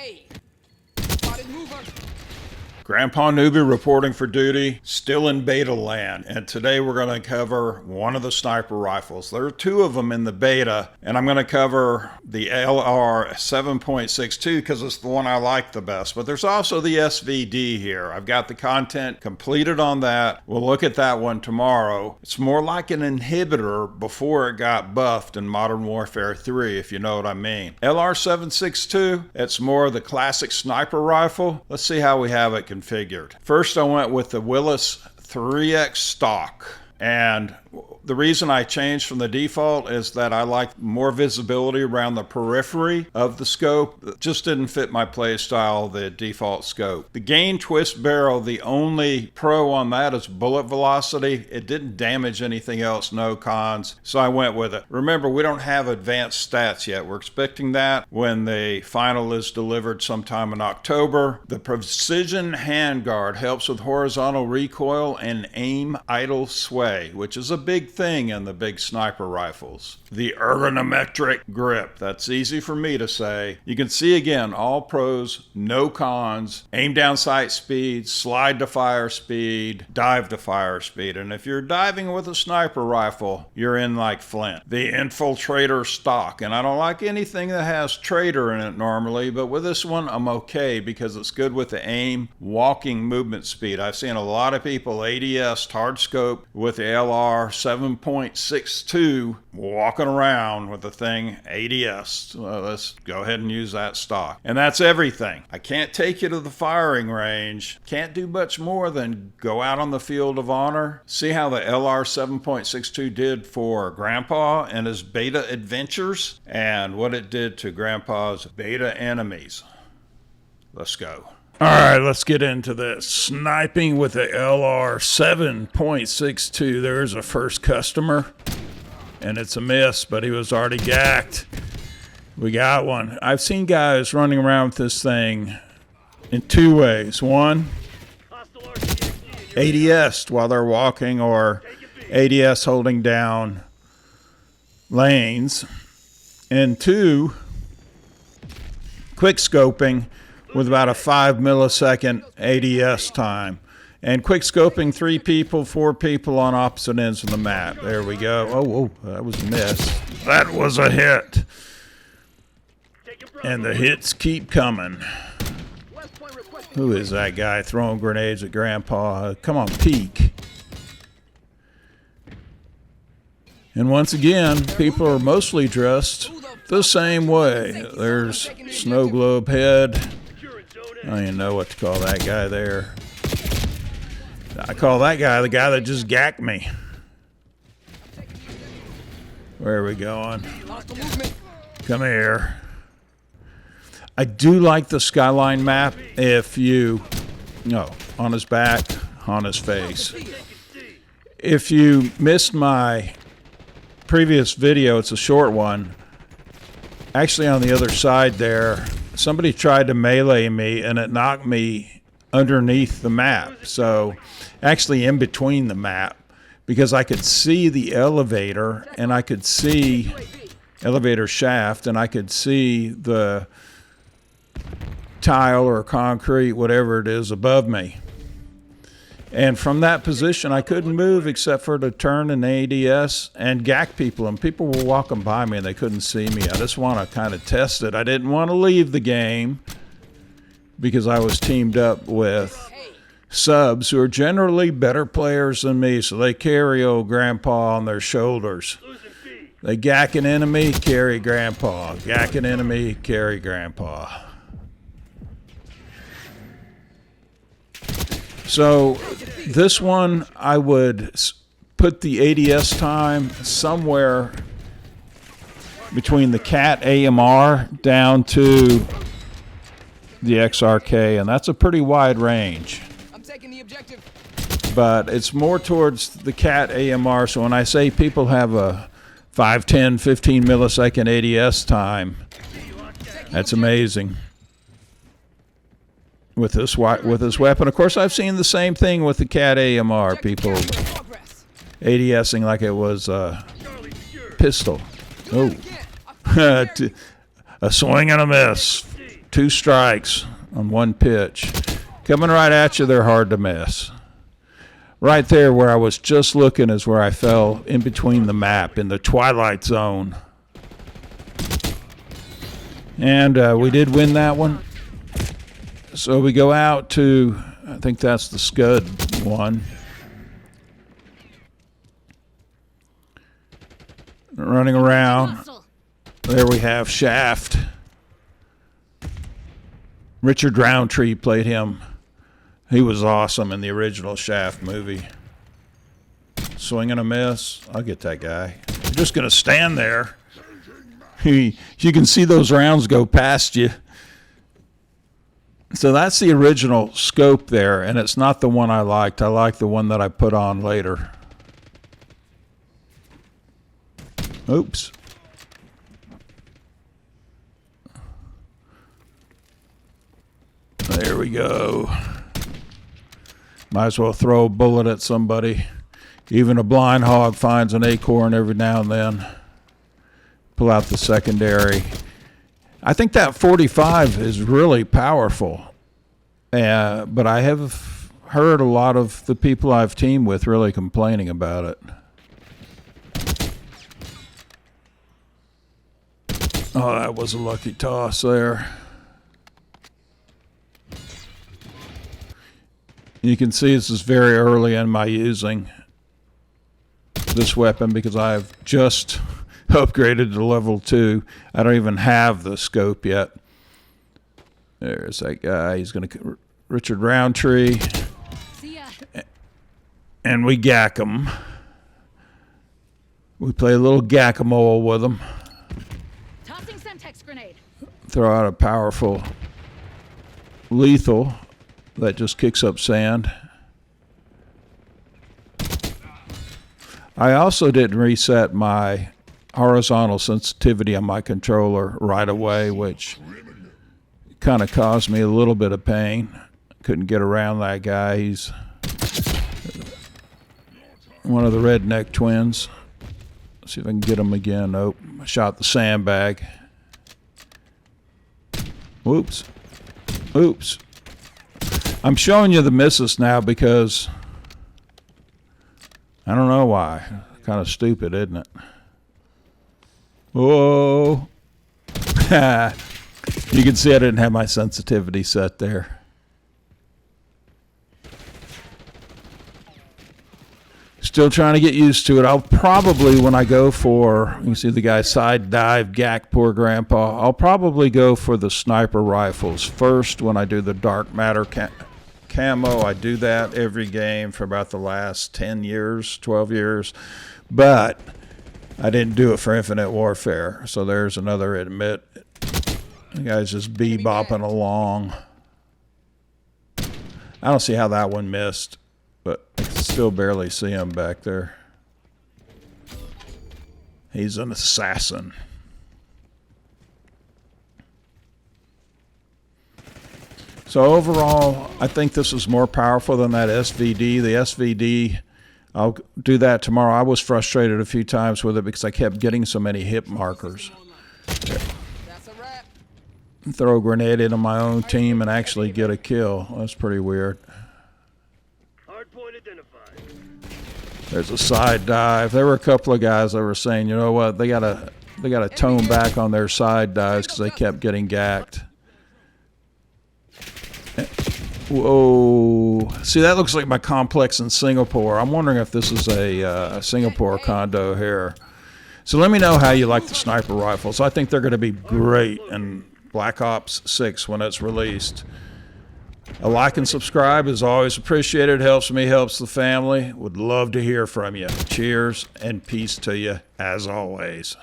Hey, spotted mover. Grandpa Newbie reporting for duty, still in beta land, and today we're going to cover one of the sniper rifles. There are two of them in the beta, and I'm going to cover the LR 7.62 because it's the one I like the best, but there's also the SVD here. I've got the content completed on that. We'll look at that one tomorrow. It's more like an inhibitor before it got buffed in Modern Warfare 3, if you know what I mean. LR 7.62, it's more of the classic sniper rifle. Let's see how we have it configured. First, I went with the Willis 3X stock, and the reason I changed from the default is that I like more visibility around the periphery of the scope. It just didn't fit my play style, the default scope. The gain twist barrel, the only pro on that is bullet velocity. It didn't damage anything else, no cons, so I went with it. Remember, we don't have advanced stats yet. We're expecting that when the final is delivered sometime in October. The precision handguard helps with horizontal recoil and aim idle sway, which is a big thing in the big sniper rifles. The ergonometric grip, that's easy for me to say. You can see again, all pros, no cons, aim down sight speed, slide to fire speed, dive to fire speed. And if you're diving with a sniper rifle, you're in like Flint. The infiltrator stock, and I don't like anything that has traitor in it normally, but with this one I'm okay because it's good with the aim, walking movement speed. I've seen a lot of people ADS hard scope with the LR 7.62 walking around with the thing ADS. So let's go ahead and use that stock. And that's everything. I can't take you to the firing range. Can't do much more than go out on the field of honor. See how the LR 7.62 did for Grandpa and his beta adventures and what it did to Grandpa's beta enemies. Let's go. All right, let's get into this. Sniping with the LR 7.62. There's a first customer, and it's a miss, but he was already gacked. We got one. I've seen guys running around with this thing in two ways. One, ADS while they're walking, or ADS holding down lanes. And two, quick scoping with about a 5 millisecond ADS time. And quick scoping 3 people, 4 people on opposite ends of the map. There we go. Oh, that was a miss. That was a hit. And the hits keep coming. Who is that guy throwing grenades at Grandpa? Come on, peek. And once again, people are mostly dressed the same way. There's Snow Globe Head. I don't even know what to call that guy there. I call that guy the guy that just gacked me. Where are we going? Come here. I do like the skyline map if you, no, on his back, on his face. If you missed my previous video, it's a short one. Actually, on the other side there, somebody tried to melee me and it knocked me underneath the map. So actually in between the map, because I could see the elevator and I could see elevator shaft and I could see the tile or concrete, whatever it is, above me. And from that position, I couldn't move except for to turn an ADS and gack people. And people were walking by me and they couldn't see me. I just want to kind of test it. I didn't want to leave the game because I was teamed up with subs who are generally better players than me. So they carry old Grandpa on their shoulders. They gack an enemy, carry Grandpa. Gack an enemy, carry Grandpa. So this one, I would put the ADS time somewhere between the CAT AMR down to the XRK, and that's a pretty wide range. I'm taking the objective. But it's more towards the CAT AMR, so when I say people have a 5, 10, 15 millisecond ADS time, that's amazing. With this weapon. Of course, I've seen the same thing with the CAT AMR. People ADSing like it was a pistol. Oh. A swing and a miss. 2 strikes on 1 pitch. Coming right at you, they're hard to miss. Right there where I was just looking is where I fell in between the map, in the twilight zone. And we did win that one. So we go out to, I think that's the Scud one. Running around. There we have Shaft. Richard Roundtree played him. He was awesome in the original Shaft movie. Swing and a miss. I'll get that guy. You're just going to stand there. You can see those rounds go past you. So that's the original scope there, and it's not the one I liked. I like the one that I put on later. Oops. There we go. Might as well throw a bullet at somebody. Even a blind hog finds an acorn every now and then. Pull out the secondary. I think that 45 is really powerful. But I have heard a lot of the people I've teamed with really complaining about it. Oh, that was a lucky toss there. You can see this is very early in my using this weapon because I've just upgraded to level 2. I don't even have the scope yet. There's that guy. He's going to Richard Roundtree. See ya. And we gack him. We play a little gack-a-mole with him. Tossing Semtex grenade. Throw out a powerful lethal that just kicks up sand. I also didn't reset my horizontal sensitivity on my controller right away, which kind of caused me a little bit of pain. Couldn't get around that guy. He's one of the redneck twins. Let's see if I can get him again. Nope. I shot the sandbag. Whoops. Oops. I'm showing you the misses now because I don't know why. Kind of stupid, isn't it? Whoa. You can see I didn't have my sensitivity set there. Still trying to get used to it. I'll probably, when I go for, you can see the guy side dive, gack poor grandpa. I'll probably go for the sniper rifles first when I do the dark matter camo. I do that every game for about the last 10 years, 12 years. But I didn't do it for Infinite Warfare. So there's another admit. The guy's just bebopping along. I don't see how that one missed, but I can still barely see him back there. He's an assassin. So overall, I think this is more powerful than that SVD. The SVD, I'll do that tomorrow. I was frustrated a few times with it because I kept getting so many hit markers. That's a wrap. Throw a grenade into my own team and actually get a kill. That's pretty weird. Hardpoint identified. There's a side dive. There were a couple of guys that were saying, you know what, they gotta tone back on their side dives because they kept getting gacked. Whoa. See, that looks like my complex in Singapore. I'm wondering if this is a Singapore condo here. So let me know how you like the sniper rifles. I think they're going to be great in Black Ops 6 when it's released. A like and subscribe is always appreciated. Helps me, helps the family. Would love to hear from you. Cheers and peace to you as always.